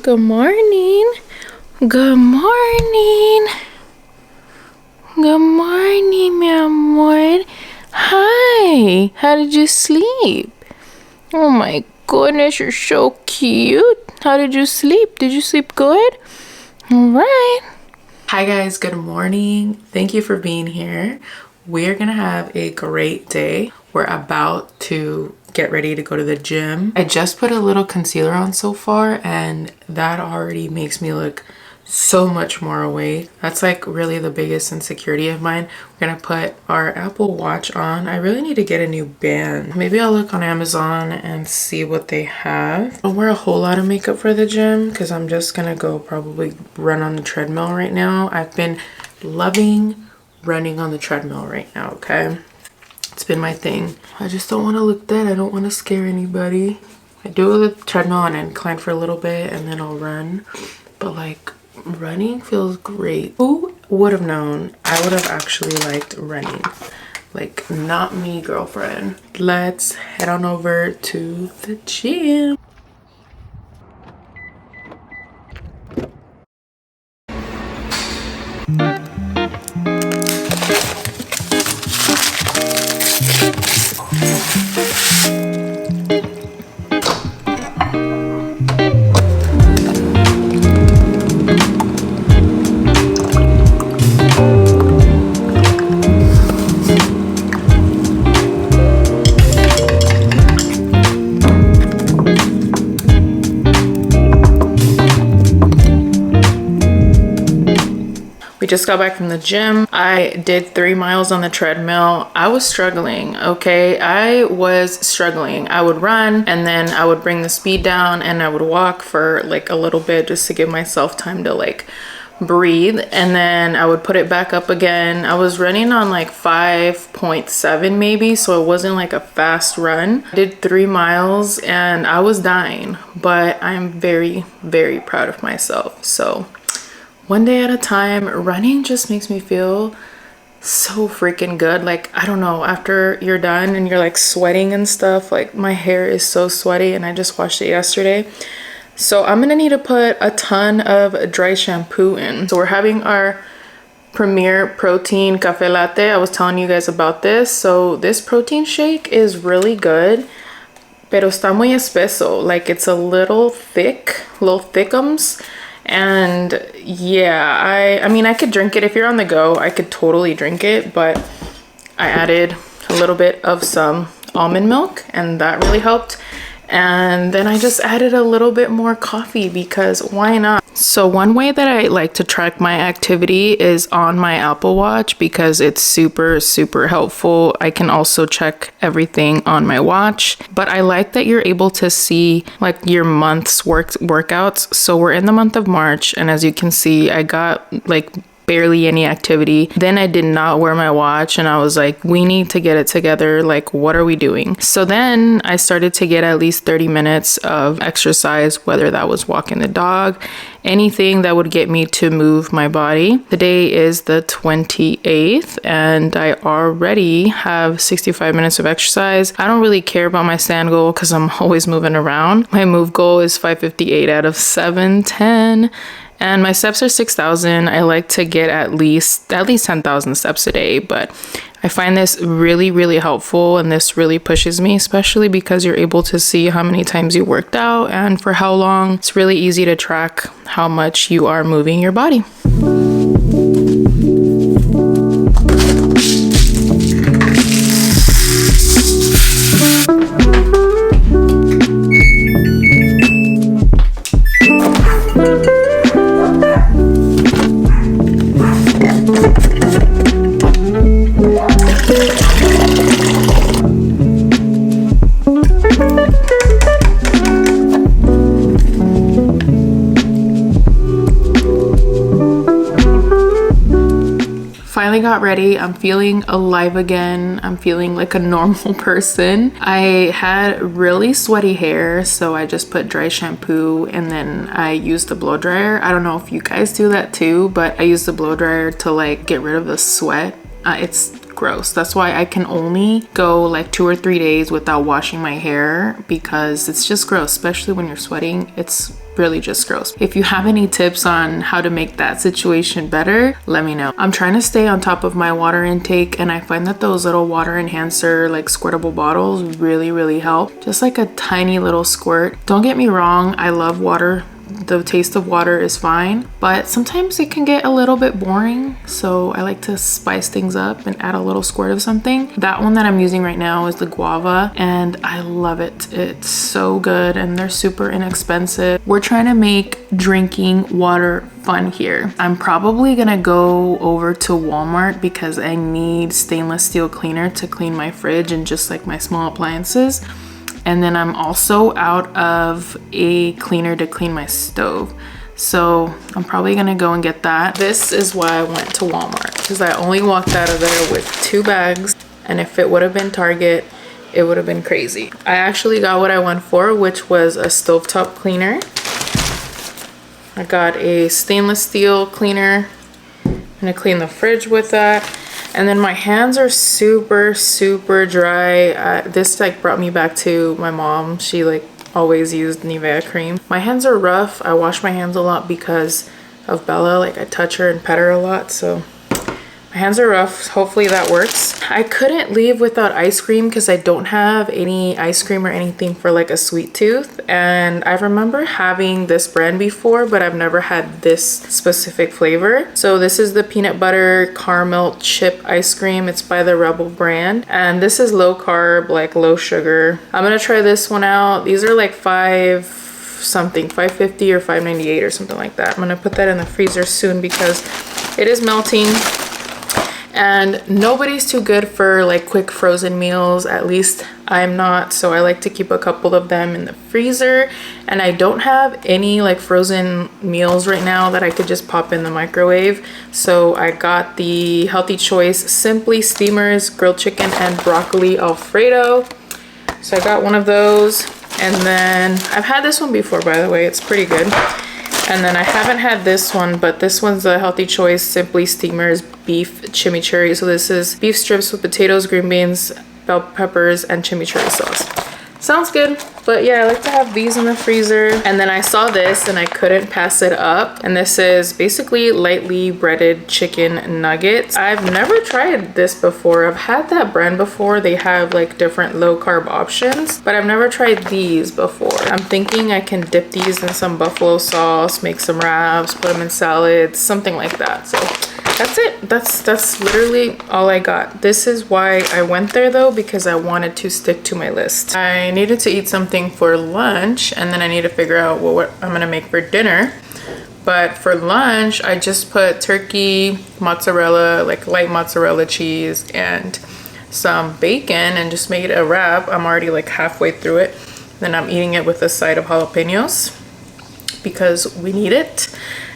Good morning. Good morning. Good morning, mi amor. Hi. How did you sleep? Oh my goodness, you're so cute. How did you sleep? Did you sleep good? All right. Hi guys, good morning. Thank you for being here. We're gonna have a great day. We're about to get ready to go to the gym. I just put a little concealer on so far and that already makes me look so much more awake. That's like really the biggest insecurity of mine. We're gonna put our Apple Watch on. I really need to get a new band. Maybe I'll look on Amazon and see what they have. I don't wear a whole lot of makeup for the gym because I'm just gonna go probably run on the treadmill right now. I've been loving running on the treadmill right now, okay? It's been my thing. I just don't want to look dead. I don't want to scare anybody. I do the treadmill and incline for a little bit and then I'll run. But like running feels great. Who would have known I would have actually liked running? Like not me, girlfriend. Let's head on over to the gym. We just got back from the gym. I did 3 miles on the treadmill. I was struggling, okay? I was struggling. I would run and then I would bring the speed down and I would walk for like a little bit just to give myself time to like breathe, and then I would put it back up again. I was running on like 5.7 maybe, so it wasn't like a fast run. I did 3 miles and I was dying, but I'm very, very proud of myself. So one day at a time, running just makes me feel so freaking good. Like, I don't know, after you're done and you're like sweating and stuff, like my hair is so sweaty and I just washed it yesterday. So I'm gonna need to put a ton of dry shampoo in. So we're having our Premier Protein Cafe Latte. I was telling you guys about this. So this protein shake is really good, pero está muy espeso. Like it's a little thick, little thickums. And yeah, I mean, I could drink it if you're on the go. I could totally drink it, but I added a little bit of some almond milk and that really helped. And then I just added a little bit more coffee because why not? So one way that I like to track my activity is on my Apple Watch because it's super, super helpful. I can also check everything on my watch, but I like that you're able to see like your month's workouts. So we're in the month of March, and as you can see, I got like barely any activity. Then I did not wear my watch and I was like, we need to get it together. Like, what are we doing? So then I started to get at least 30 minutes of exercise, whether that was walking the dog, anything that would get me to move my body. The day is the 28th and I already have 65 minutes of exercise. I don't really care about my stand goal because I'm always moving around. My move goal is 558 out of 710. And my steps are 6,000. I like to get at least 10,000 steps a day, but I find this really, really helpful and this really pushes me, especially because you're able to see how many times you worked out and for how long. It's really easy to track how much you are moving your body. Finally got ready. I'm feeling alive again. I'm feeling like a normal person. I had really sweaty hair, so I just put dry shampoo and then I used the blow dryer. I don't know if you guys do that too, but I use the blow dryer to like get rid of the sweat. It's gross. That's why I can only go like 2 or 3 days without washing my hair because it's just gross, especially when you're sweating. It's really just gross. If you have any tips on how to make that situation better, let me know. I'm trying to stay on top of my water intake, and I find that those little water enhancer like squirtable bottles really help. Just like a tiny little squirt. Don't get me wrong, I love water. The taste of water is fine, but sometimes it can get a little bit boring, so I like to spice things up and add a little squirt of something. That one that I'm using right now is the guava, and I love it. It's so good, and they're super inexpensive. We're trying to make drinking water fun here. I'm probably gonna go over to Walmart because I need stainless steel cleaner to clean my fridge and just like my small appliances. And then I'm also out of a cleaner to clean my stove. So I'm probably gonna go and get that. This is why I went to Walmart, because I only walked out of there with 2 bags. And if it would have been Target, it would have been crazy. I actually got what I went for, which was a stovetop cleaner. I got a stainless steel cleaner. I'm gonna clean the fridge with that. And then my hands are super dry. This like brought me back to my mom. She like always used Nivea cream. My hands are rough. I wash my hands a lot because of Bella. Like I touch her and pet her a lot, so my hands are rough. Hopefully that works. I couldn't leave without ice cream because I don't have any ice cream or anything for like a sweet tooth. And I remember having this brand before, but I've never had this specific flavor. So this is the peanut butter caramel chip ice cream. It's by the Rebel brand. And this is low carb, like low sugar. I'm gonna try this one out. These are like $5.50 or $5.98 or something like that. I'm gonna put that in the freezer soon because it is melting. And nobody's too good for like quick frozen meals, at least I'm not, so I like to keep a couple of them in the freezer. And I don't have any like frozen meals right now that I could just pop in the microwave, so I got the Healthy Choice Simply Steamers grilled chicken and broccoli Alfredo. So I got one of those, and then I've had this one before, by the way. It's pretty good. And then I haven't had this one, but this one's a Healthy Choice Simply Steamers beef chimichurri. So this is beef strips with potatoes, green beans, bell peppers, and chimichurri sauce. Sounds good. But yeah, I like to have these in the freezer. And then I saw this and I couldn't pass it up. And this is basically lightly breaded chicken nuggets. I've never tried this before. I've had that brand before. They have like different low carb options, but I've never tried these before. I'm thinking I can dip these in some buffalo sauce, make some wraps, put them in salads, something like that. So that's it. That's literally all I got. This is why I went there though, because I wanted to stick to my list. I needed to eat something for lunch, and then I need to figure out what I'm gonna make for dinner. But for lunch, I just put turkey, mozzarella, like light mozzarella cheese, and some bacon, and just made a wrap. I'm already like halfway through it. Then I'm eating it with a side of jalapenos because we need it.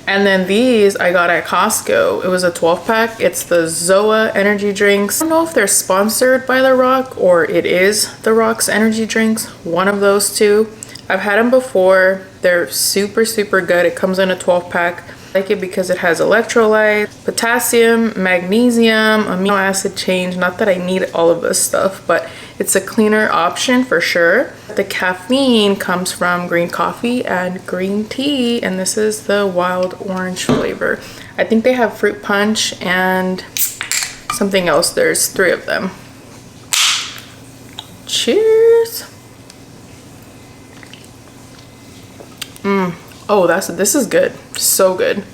And then these I got at Costco. It was a 12-pack. It's the ZOA energy drinks. I don't know if they're sponsored by The Rock or it is The Rock's energy drinks. One of those two. I've had them before. They're super good. It comes in a 12-pack. I like it because it has electrolytes, potassium, magnesium, amino acid change. Not that I need all of this stuff, but it's a cleaner option for sure. The caffeine comes from green coffee and green tea, and this is the wild orange flavor. I think they have fruit punch and something else. There's 3 of them. Cheers. Oh, this is good. So good.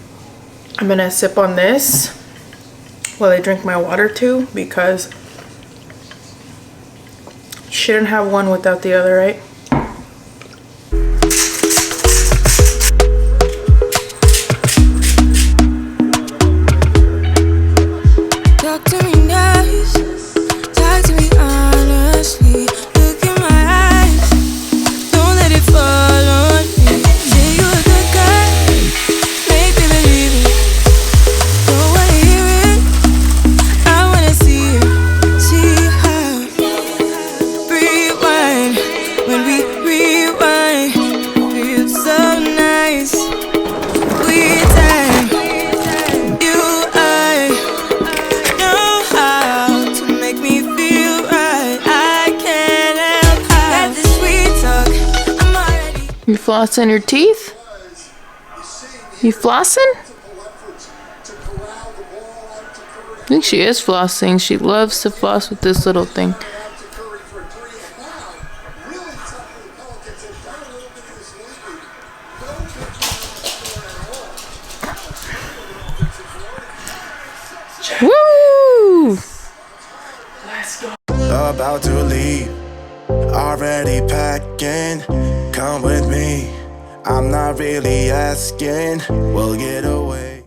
I'm gonna sip on this while I drink my water too, because you shouldn't have one without the other, right? Talk to me nice, talk to me honestly. Look in my eyes, don't let it fall on me. Say you're a good guy, make me believe it. Don't wanna hear it, I wanna see it. See how rewind, when we rewind, feels so nice. We time, you I know how to make me feel right. I can't help how that this sweet talk, I'm already. You flossing your teeth? You flossing? I think she is flossing. She loves to floss with this little thing. Woo! Let's go. About to leave, already packing. Come with me, I'm not really asking. We'll get away.